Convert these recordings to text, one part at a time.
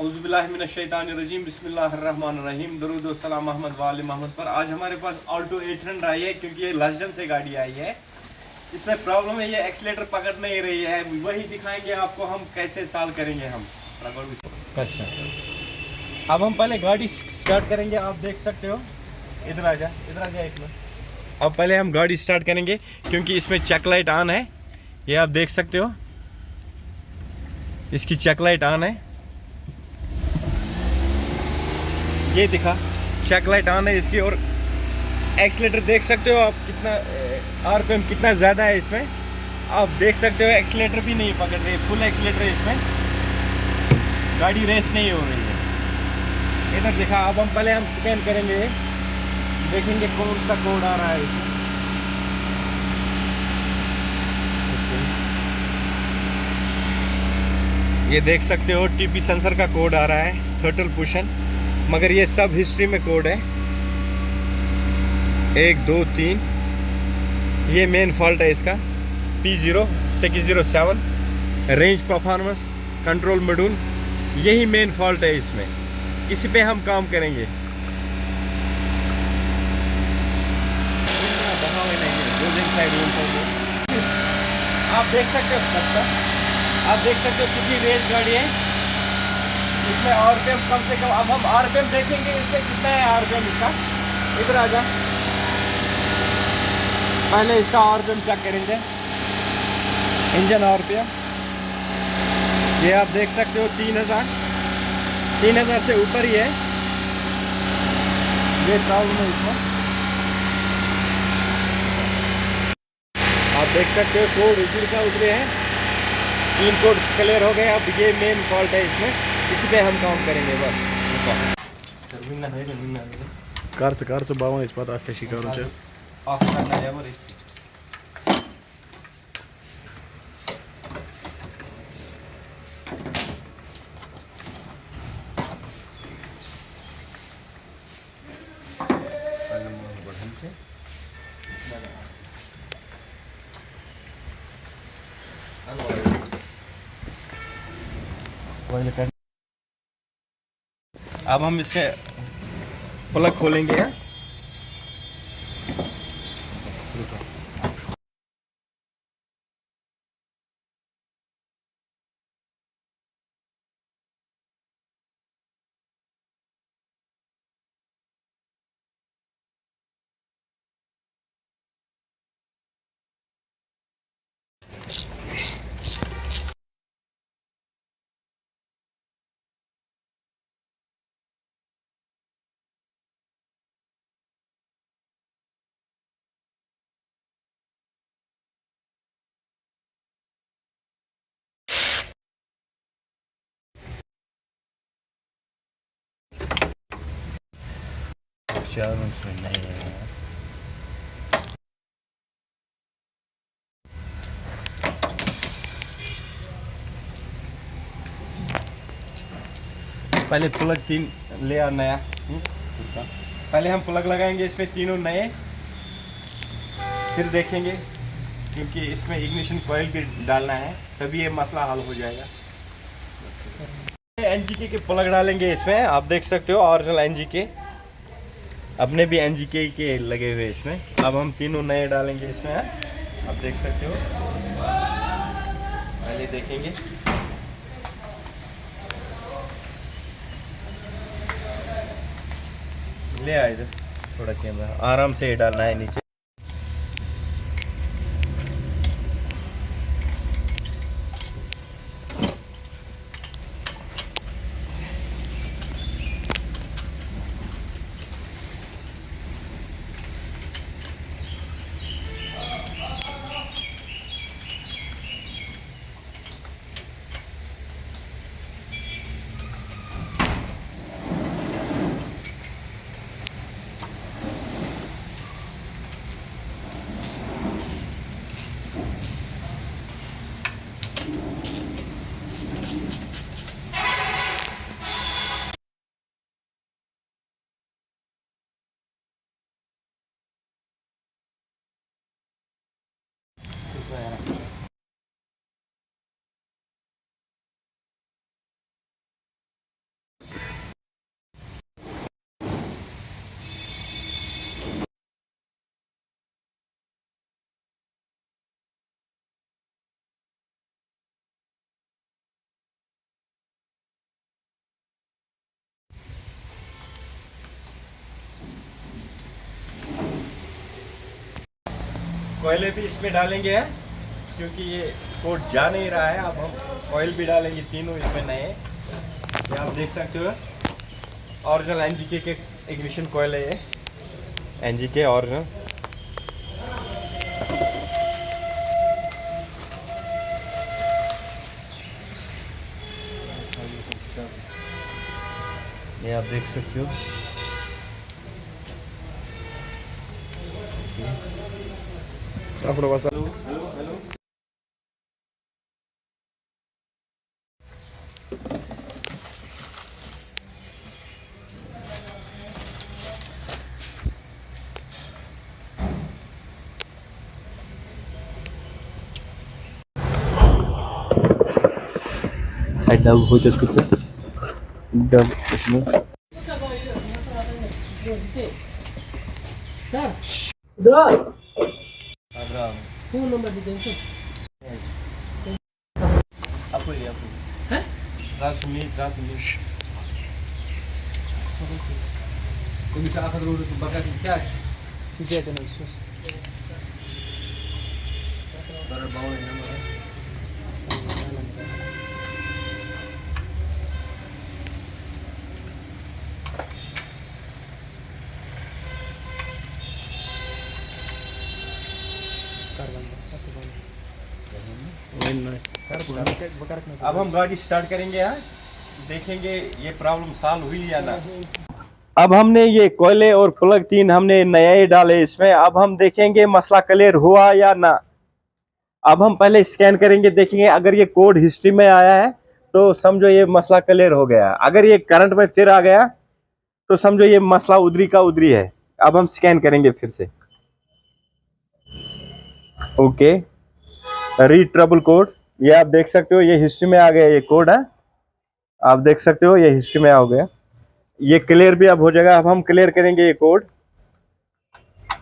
औज़ुबिल्लाहिमिनश्शैतानिर्रजीम बिस्मिल्लाहिर्रहमानिर्रहीम दरूद व सलाम मोहम्मद वाले मोहम्मद पर। आज हमारे पास ऑल्टो 800 आई है क्योंकि ये लजन से गाड़ी आई है। इसमें प्रॉब्लम है, ये एक्सीलेटर पकड़ नहीं रही है। वही दिखाएंगे आपको हम कैसे सॉल्व करेंगे हम। अब हम पहले गाड़ी स्टार्ट करेंगे। आप देख सकते हो, इधर आ जा एक मिनट। अब पहले हम गाड़ी स्टार्ट करेंगे क्योंकि इसमें चेक लाइट ऑन है। ये आप देख सकते हो, इसकी चेक लाइट ऑन है। ये दिखा, चेक लाइट ऑन है इसकी। और एक्सीलेटर देख सकते हो आप, कितना आरपीएम कितना ज़्यादा है इसमें। आप देख सकते हो एक्सीलेटर भी नहीं पकड़ रही, फुल एक्सीलेटर है इसमें। गाड़ी रेस नहीं हो रही है। इधर दिखा। अब हम पहले स्कैन करेंगे, देखेंगे कौन सा कोड आ रहा है इसमें। ये देख सकते हो टीपी सेंसर का कोड आ रहा है, थ्रोटल पुशन। मगर ये सब हिस्ट्री में कोड है, 1 2 3। ये मेन फॉल्ट है इसका, P0607 range performance control module. यही मेन फॉल्ट है इसमें, इसी पे हम काम करेंगे। आप देख सकते हो, आप देख सकते हो कितनी रेस गाड़ी है इसमें। आरपीएम कम से कम, अब हम आरपीएम देखेंगे इसमें कितना है आरपीएम इसका। इधर आ जा, पहले इसका आरपीएम चेक करेंगे, इंजन आरपीएम। ये आप देख सकते हो 3000 से ऊपर ही है। ये प्रॉब्लम है इसमें। आप देख सकते हो कोड उधर का उतरे हैं, 3 कोड क्लियर हो गए। अब ये मेन फॉल्ट है इसमें, इसी पे हम काम करेंगे बस। कारचं बावन्न पाहत असल्या शिकारूच्या ऑफ करना है बरं। अब हम इसके प्लग खोलेंगे। पहले प्लग 3 ले आ नया। पहले हम प्लग लगाएंगे इसमें तीनों नए, फिर देखेंगे क्योंकि इसमें इग्निशन कॉइल भी डालना है, तभी ये मसला हल हो जाएगा। एनजीके के प्लग डालेंगे इसमें। आप देख सकते हो ओरिजिनल एनजीके, अपने भी एनजीके के लगे हुए इसमें। अब हम तीनों नए डालेंगे इसमें। आप देख सकते हो, पहले देखेंगे। ले आए इधर, थोड़ा कैमरा आराम से डालना है नीचे। कोयले भी इसमें डालेंगे है, क्योंकि ये कोट जा नहीं रहा है। अब हम ऑयल भी डालेंगे, तीनों इसमें नए। ये आप देख सकते हो ओरिजिनल एनजीके के इग्निशन कोयल है ये, एनजीके ओरिजिनल। ये आप देख सकते हो। આપણો pass hello hello hello. Dub हो जाती है, डब इसमें सर इधर अब्राहम फोन नंबर दे दें सर। आपको ये आपको हैं रासुनी Kung bisa akan rurut bagat siya. किसी आते ना sir Para bawa na mo. अब हम गाड़ी स्टार्ट करेंगे यहाँ, देखेंगे ये प्रॉब्लम सॉल्व हुई या ना। अब हमने ये कोयले और प्लग तीन हमने नए डाले इसमें। अब हम देखेंगे मसला क्लियर हुआ या ना। अब हम पहले स्कैन करेंगे, देखेंगे अगर ये कोड हिस्ट्री में आया है तो समझो ये मसला क्लियर हो गया। अगर ये करंट में फिर आ गया तो समझो ये मसला उधरी का उधरी है। अब हम स्कैन करेंगे फिर से। ओके, रीड ट्रबल कोड, ये आप देख सकते हो, ये हिस्ट्री में आ गया, ये कोड है, आप देख सकते हो, ये हिस्ट्री में आ गया। ये क्लियर भी अब हो जाएगा। अब हम क्लियर करेंगे ये कोड,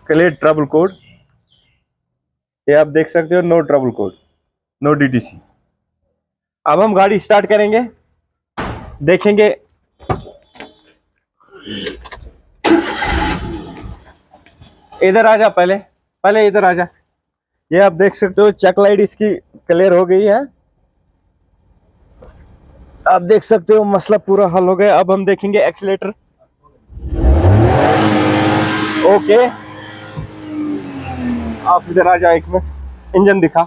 क्लियर ट्रबल कोड, ये आप देख सकते हो, no trouble code, no DTC. अब हम गाड़ी स्टार्ट करेंगे, देखेंगे। इधर आ जा, पहले इधर आ जा। ये आप देख सकते हो चेक लाइट इसकी क्लियर हो गई है, आप देख सकते हो मसला पूरा हल हो गया। अब हम देखेंगे एक्सीलेटर। ओके, आप इधर आ जाओ, एक में इंजन दिखा,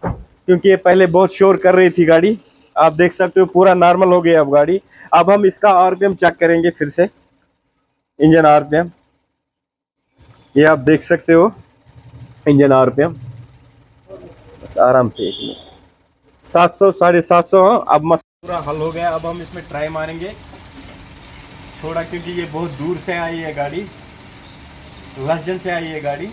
क्योंकि ये पहले बहुत शोर कर रही थी गाड़ी। आप देख सकते हो पूरा नॉर्मल हो गया अब गाड़ी। अब हम इसका आरपीएम चेक करेंगे फिर से, इंजन आरपीएम, ये आप देख सकते हो इंजन आरपीएम। बस आराम से, एक मिनट, 700 750। अब मसला पूरा हल हो गया। अब हम इसमें ट्राई मारेंगे थोड़ा, क्योंकि ये बहुत दूर से आई है गाड़ी, लसजन से आई है गाड़ी।